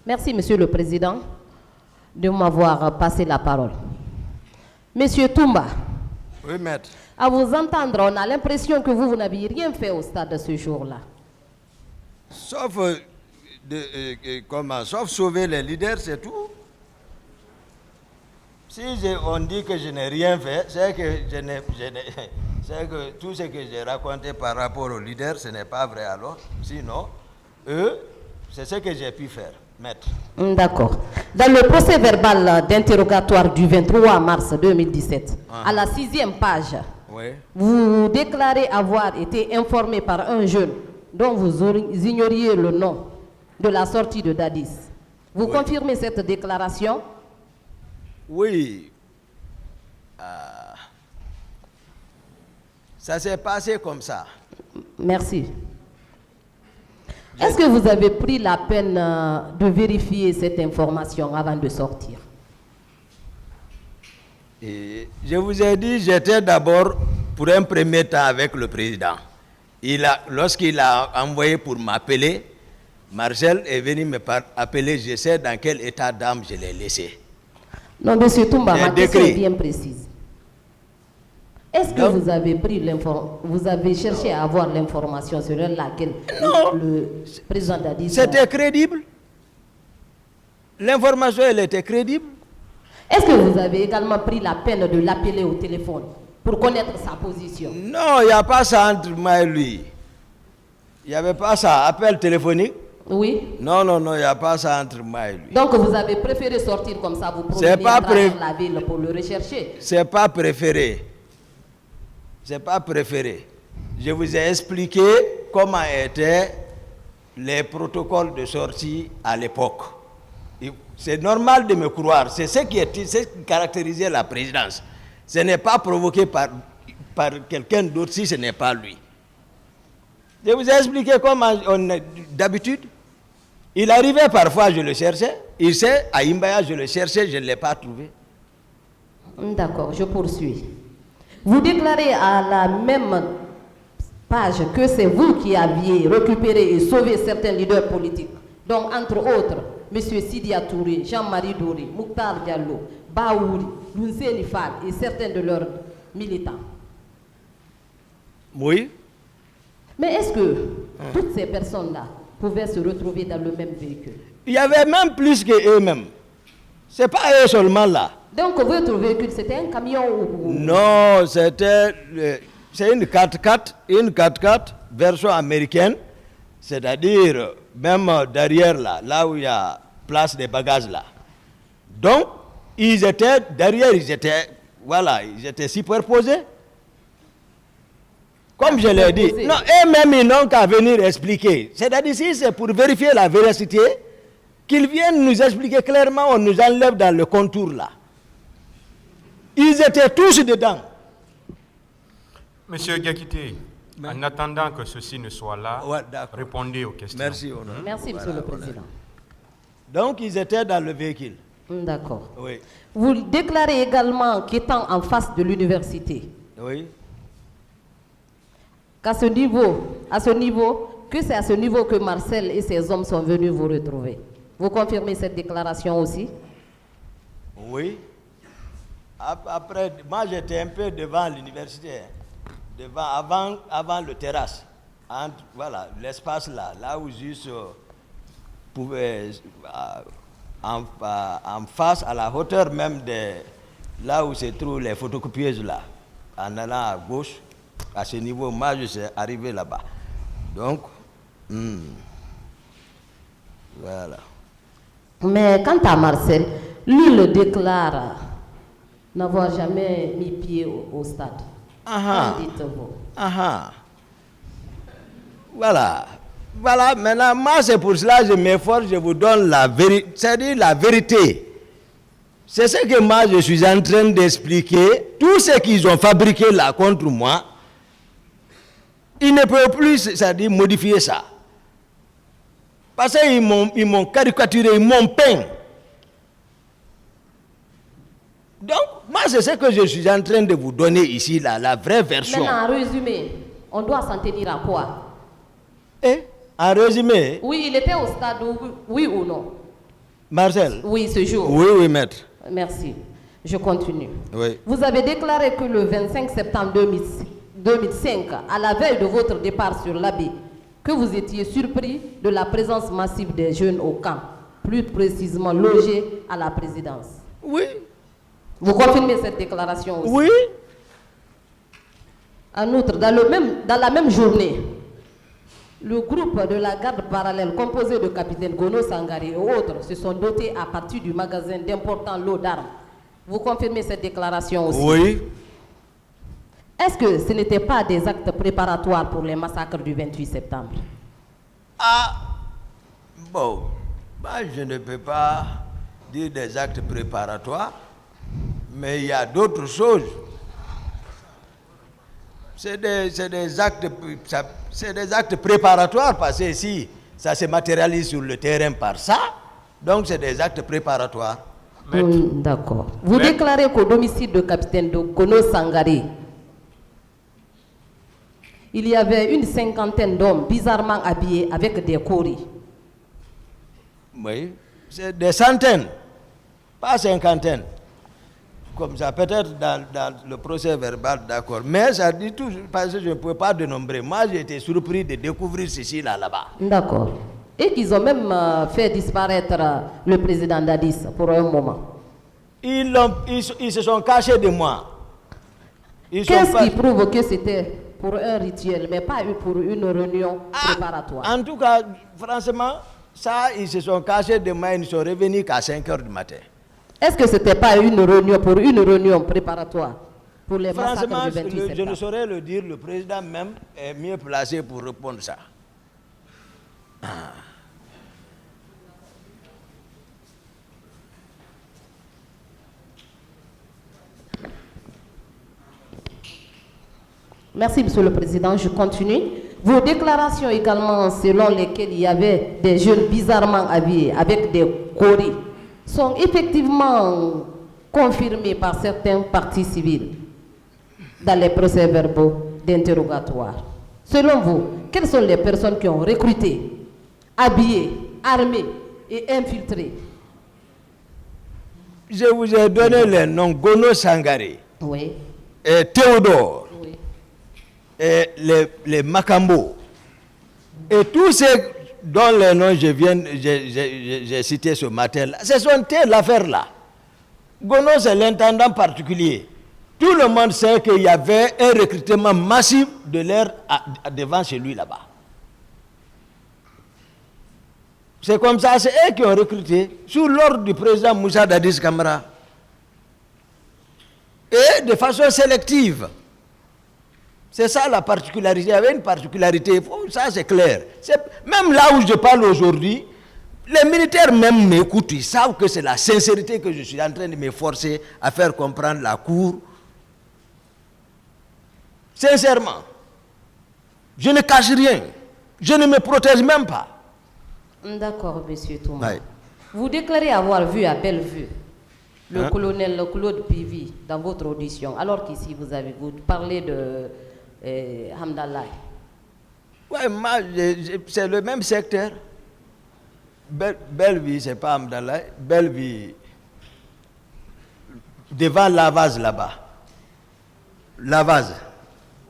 Merci, Monsieur le Président, de m'avoir passé la parole. Monsieur Toumba. Oui, maître. À vous entendre, on a l'impression que vous n'aviez rien fait au stade de ce jour-là. Sauf, sauf sauver les leaders, c'est tout. Si on dit que je n'ai rien fait, c'est que, c'est que tout ce que j'ai raconté par rapport aux leaders, ce n'est pas vrai alors. Sinon, eux, c'est ce que j'ai pu faire, maître. D'accord. Dans le procès verbal d'interrogatoire du 23 mars 2017, à la 6e page, oui. Vous déclarez avoir été informé par un jeune dont vous ignoriez le nom de la sortie de Dadis. Vous confirmez cette déclaration? Oui. Ça s'est passé comme ça. Merci. Est-ce que vous avez pris la peine de vérifier cette information avant de sortir? Et je vous ai dit, j'étais d'abord pour un premier temps avec le président. Lorsqu'il a envoyé pour m'appeler, Marcel est venu me appeler, je sais dans quel état d'âme je l'ai laissé. Non, monsieur Toumba, ma question est bien précise. Est-ce que vous avez vous avez cherché à avoir l'information sur laquelle le président Dadis... C'était crédible. L'information, elle était crédible. Est-ce que vous avez également pris la peine de l'appeler au téléphone pour connaître sa position? Non, il n'y a pas ça entre moi et lui. Il n'y avait pas ça. Appel téléphonique? Oui. Non, il n'y a pas ça entre moi et lui. Donc vous avez préféré sortir comme ça, vous promener à travers la ville pour le rechercher? C'est pas préféré. C'est pas préféré. Je vous ai expliqué comment étaient les protocoles de sortie à l'époque. C'est normal de me croire. C'est ce qui caractérisait la présidence. Ce n'est pas provoqué par quelqu'un d'autre si ce n'est pas lui. Je vous ai expliqué comment d'habitude. Il arrivait parfois, je le cherchais. Il sait, à Imbaya, je le cherchais, je ne l'ai pas trouvé. D'accord, je poursuis. Vous déclarez à la même page que c'est vous qui aviez récupéré et sauvé certains leaders politiques. Donc, entre autres, M. Sidia Touré, Jean-Marie Doré, Mouktar Diallo, Baouri, Lounzeni Fall et certains de leurs militants. Oui. Mais est-ce que toutes ces personnes-là pouvaient se retrouver dans le même véhicule? Il y avait même plus qu'eux-mêmes. Ce n'est pas eux seulement là. Donc votre véhicule, c'était un camion ou... Non, c'est une 4x4 version américaine. C'est-à-dire, même derrière là où il y a place des bagages là. Donc, ils étaient derrière, ils étaient superposés. Comme je l'ai dit, non, eux-mêmes, ils n'ont qu'à venir expliquer. C'est-à-dire, si c'est pour vérifier la véracité, qu'ils viennent nous expliquer clairement, on nous enlève dans le contour là. Ils étaient tous dedans. Monsieur Gakité, en attendant que ceci ne soit là, répondez aux questions. Merci, Merci, Monsieur le Président. Donc, ils étaient dans le véhicule. D'accord. Oui. Vous déclarez également qu'étant en face de l'université, oui. qu'à ce niveau, que c'est à ce niveau que Marcel et ses hommes sont venus vous retrouver. Vous confirmez cette déclaration aussi? Oui. Après, moi j'étais un peu devant l'université, avant le terrasse, voilà, l'espace là où juste pouvait, en face, à la hauteur même de là où se trouvent les photocopieuses là, en allant à gauche, à ce niveau, moi je suis arrivé là-bas. Donc, voilà. Mais quant à Marcel, lui le déclare n'avoir jamais mis pied au stade. Dites-vous. Voilà. Voilà, maintenant, moi c'est pour cela que je m'efforce, je vous donne la vérité, c'est-à-dire la vérité. C'est ce que moi je suis en train d'expliquer. Tout ce qu'ils ont fabriqué là contre moi, ils ne peuvent plus, c'est-à-dire modifier ça. Parce qu'ils m'ont caricaturé, ils m'ont peint. Donc, moi, c'est ce que je suis en train de vous donner ici, là, la vraie version. Maintenant, en résumé, on doit s'en tenir à quoi? En résumé? Oui, il était au stade, oui ou non? Marcel. Oui, ce jour. Oui, maître. Merci. Je continue. Oui. Vous avez déclaré que le 25 septembre 2005, à la veille de votre départ sur l'Abbé, que vous étiez surpris de la présence massive des jeunes au camp, plus précisément logés à la présidence. Oui. Vous confirmez cette déclaration aussi? Oui. En outre, dans la même journée, le groupe de la garde parallèle composé de capitaine Gono Sangari et autres se sont dotés à partir du magasin d'importants lots d'armes. Vous confirmez cette déclaration aussi? Oui. Est-ce que ce n'était pas des actes préparatoires pour les massacres du 28 septembre? Ah, bon, je ne peux pas dire des actes préparatoires, mais il y a d'autres choses. C'est des actes préparatoires parce que si ça se matérialise sur le terrain par ça, donc c'est des actes préparatoires. D'accord. Vous déclarez qu'au domicile de capitaine Gono Sangari, il y avait une 50aine d'hommes bizarrement habillés avec des coris. Oui, c'est des centaines, pas cinquantaines. Comme ça, peut-être dans le procès verbal, d'accord. Mais ça dit tout, parce que je ne peux pas dénombrer. Moi, j'ai été surpris de découvrir ceci là-bas. D'accord. Et qu'ils ont même fait disparaître le président Dadis pour un moment. Ils se sont cachés de moi. Qu'est-ce qui prouve que c'était pour un rituel, mais pas pour une réunion préparatoire? En tout cas, franchement, ça, ils se sont cachés de moi. Ils ne sont revenus qu'à 5 h du matin. Est-ce que ce n'était pas une réunion préparatoire pour les massacres du 28 septembre? Je ne saurais le dire, le président même est mieux placé pour répondre ça. Merci, Monsieur le Président. Je continue. Vos déclarations également, selon lesquelles il y avait des jeunes bizarrement habillés avec des coris, sont effectivement confirmées par certains partis civils dans les procès-verbaux d'interrogatoire. Selon vous, quelles sont les personnes qui ont recruté, habillé, armé et infiltré? Je vous ai donné les noms Gono Sangari, oui, et Théodore, oui, et les Makambo, et tous ces dont les noms j'ai cité ce matin-là, ce sont l'affaire là. Gono, c'est l'intendant particulier. Tout le monde sait qu'il y avait un recrutement massif de l'air devant chez lui là-bas. C'est comme ça, c'est eux qui ont recruté sous l'ordre du président Moussa Dadis Camara. Et de façon sélective. C'est ça la particularité. Il y avait une particularité, ça c'est clair. Même là où je parle aujourd'hui, les militaires même m'écoutent, ils savent que c'est la sincérité que je suis en train de m'efforcer à faire comprendre la cour. Sincèrement, je ne cache rien, je ne me protège même pas. D'accord, monsieur Touma. Oui. Vous déclarez avoir vu à Bellevue le colonel Claude Pivi dans votre audition, alors qu'ici vous parlez de Hamdallah. Oui, c'est le même secteur. Bellevue, c'est pas Hamdallah. Bellevue, devant Lavaz là-bas. Lavaz.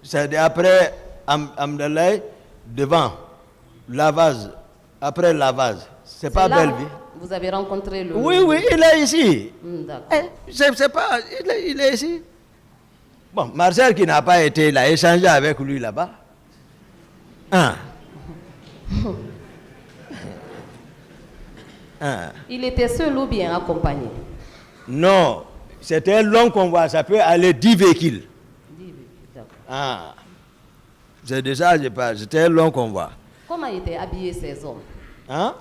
C'est après Hamdallah, devant Lavaz. Après Lavaz. C'est pas Bellevue. Vous avez rencontré le... Oui, il est ici. D'accord. C'est pas... Il est ici. Bon, Marcel qui n'a pas été, il a échangé avec lui là-bas. Il était seul ou bien accompagné? Non, c'était un long convoi, ça peut aller 10 véhicules. 10 véhicules, d'accord. C'est de ça que je parle, c'était un long convoi. Comment étaient habillés ces hommes?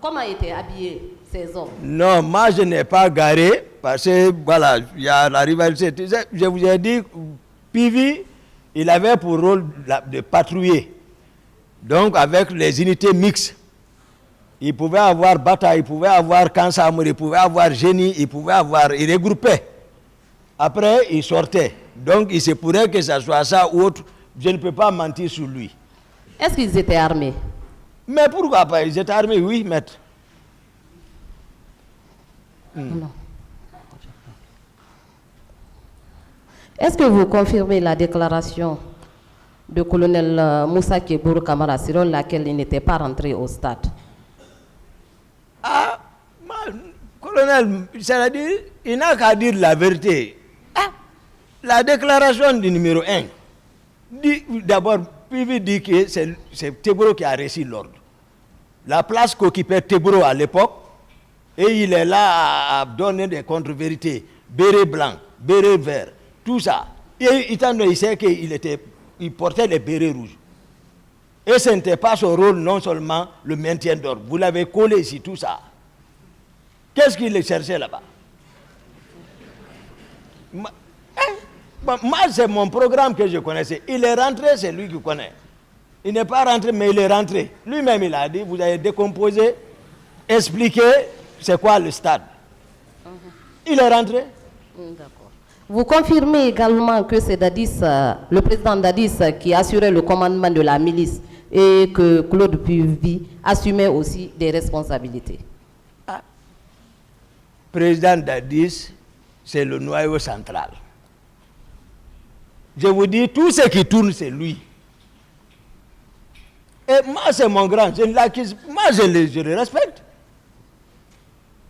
Comment étaient habillés ces hommes? Non, moi je n'ai pas garé, parce que voilà, il y a la rivalité. Je vous ai dit, Pivi, il avait pour rôle de patrouiller. Donc avec les unités mixtes. Il pouvait avoir bataille, il pouvait avoir Kansamour, il pouvait avoir génie, il regroupait. Après, il sortait. Donc il se pourrait que ce soit ça ou autre. Je ne peux pas mentir sur lui. Est-ce qu'ils étaient armés? Mais pourquoi pas? Ils étaient armés, oui, maître. Non. Est-ce que vous confirmez la déclaration de colonel Moussa Kebour Kamara selon laquelle il n'était pas rentré au stade? Ah, colonel, c'est-à-dire, il n'a qu'à dire la vérité. Ah, la déclaration du numéro 1, d'abord, Pivi dit que c'est Teboro qui a reçu l'ordre. La place qu'occupait Teboro à l'époque, et il est là à donner des contre-vérités, béret blanc, béret vert, tout ça. Et il sait qu'il portait les bérets rouges. Et ce n'était pas son rôle, non seulement le maintien d'ordre. Vous l'avez collé ici, tout ça. Qu'est-ce qu'il cherchait là-bas? Moi, c'est mon programme que je connaissais. Il est rentré, c'est lui qui connaît. Il n'est pas rentré, mais il est rentré. Lui-même, il a dit, vous avez décomposé, expliqué c'est quoi le stade. Il est rentré. D'accord. Vous confirmez également que c'est Dadis, le président Dadis, qui assurait le commandement de la milice et que Claude Puvi assumait aussi des responsabilités. Président Dadis, c'est le noyau central. Je vous dis, tout ce qui tourne, c'est lui. Et moi, c'est mon grand. Moi, je le respecte.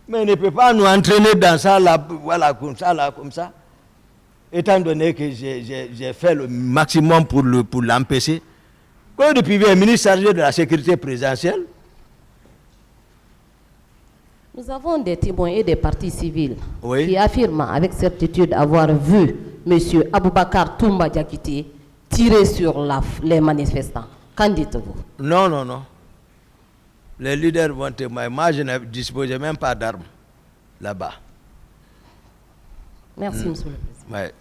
Mais il ne peut pas nous entraîner dans ça, là, voilà, comme ça. Étant donné que j'ai fait le maximum pour l'empêcher. Quand depuis le ministre chargé de la sécurité présidentielle. Nous avons des témoins et des partis civils qui affirment avec certitude avoir vu M. Aboubakar Toumba Diakité tirer sur les manifestants. Qu'en dites-vous? Non. Les leaders vont témoigner. Moi, je ne disposais même pas d'armes là-bas. Merci, Monsieur le Président. Ouais.